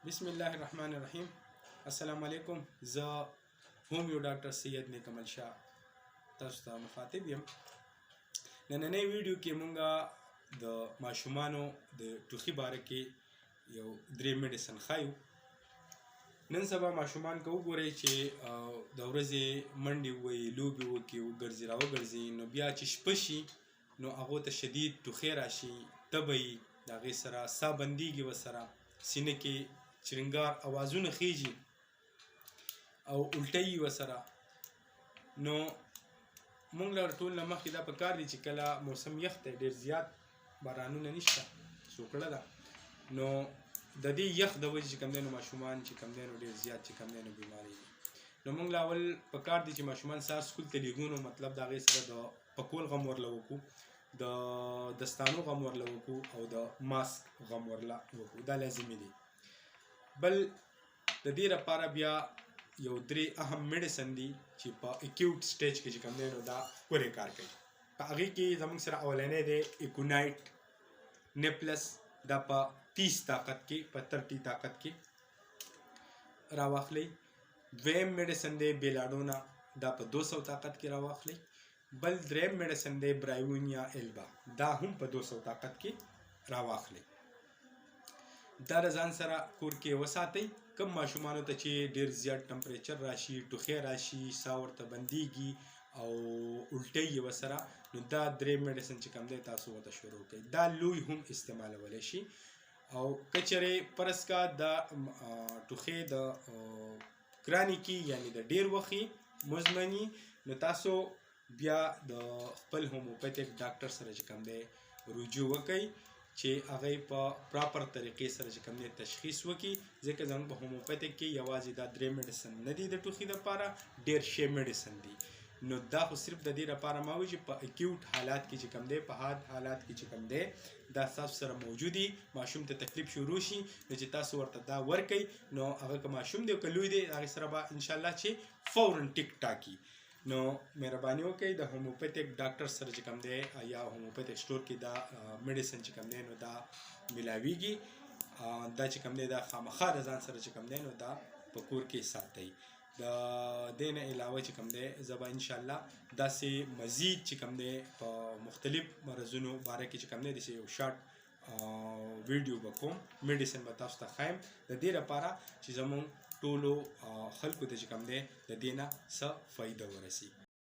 بسم الله الرحمن الرحیم. السلام علیکم. زه هم یو ډاکټر سید نیکمل شاه تاسو ته مخاطب یم. نننۍ ویډیو کې مونږ د ماشومانو د ټوخي باره کې یو درې میډیسن ښایو. نن سبا ماشومان که وګورئ چې د ورځې منډې ووهي، لوبې وکړي، وګرځي راوګرځي، نو بیا چې شپه شي نو هغو ته شدید ټوخی راشي، تبه یي، د هغې سره ساه بندېږي، ورسره سینه کې چرنګار اوازونه خیږي او الټۍ یي ورسره. نو موږ له ټول نه مخکې دا پکار دي چې کله موسم یخ دی، ډېر زیات بارانونه نشته، سوکړه ده، نو د دې یخ د وجې چې کوم دی نو ماشومان چې کوم دی نو ډېر زیات چې کوم دی نو بیمارېږي. نو موږ له اول پکار دي چې ماشومان سهار سکول ته لېږو، نو مطلب د هغې سره د پکول غم ورله وکړو، د دستانو غم ورله وکړو او د ماسک غم ورله وکړو، دا لازمي دي. بل د دې لپاره بیا یو درې اهم میډیسن دي چې په اکیوټ سټیج کې چې کوم دی نو دا پورې کار کوي. په هغې کې زموږ سره اولنی دی ایکونایټ نیپلس، دا په 30 طاقت کې، په 30 طاقت کې راواخلئ. دویم میډیسن دی بیلاډونا، دا په 200 طاقت کې راواخلئ. بل دریم میډیسن دی برایونیا البا، دا هم په 200 طاقت کې راواخلئ. دا د ځان سره کور کې وساتئ. کوم ماشومانو ته چې ډېر زیات ټمپریچر راشي، ټوخی راشي، ساه ورته بندېږي او الټۍ یې ورسره، نو دا درې میډیسن چې کوم دی تاسو ورته شروع کړئ. دا لوی هم استعمالولی شي. او که چېرې فرض کا دا ټوخی د ګرانې کې یعنې د ډېر وخت مزمني، نو تاسو بیا د خپل هومیوپیتیک ډاکټر سره چې کوم دی رجوع وکئ چې هغه په پراپر طریقې سره چې کوم دی تشخیص وکړي، ځکه زموږ په هومیوپیتیک کې یوازې دا درې میډیسن نه دي د ټوخي لپاره، ډېر ښه میډیسن دي. نو دا خو صرف د دې لپاره ما وایي چې په اکیوټ حالات کې چې کوم دی، په حاد حالات کې چې کوم دی دا ستاسو سره موجود دي. ماشوم ته تکلیف شروع شي نو چې تاسو ورته دا ورکئ، نو هغه که ماشوم دی او که لوی دی، هغې سره به انشاءالله چې فوراً ټیک ټاکي. نو مهرباني وکړئ د هومیوپیتیک ډاکټر سره چې کوم دی یا هومیوپیتیک سټور کې دا میډیسن چې کوم دی نو دا ملاویږي. دا چې کوم دی دا خامخا د ځان سره چې کوم دی نو دا په کور کې ساتئ. د دې نه علاوه چې کوم دی زه به انشاءالله داسې مزید چې کوم دی په مختلف مرضونو باره کې چې کوم دی داسې یو شارټ ویډیو به کوم، میډیسن به تاسو ته ښایم، د دې لپاره چې زموږ ټولو خلکو ته چې کوم دی د دې نه څه فایده ورسي.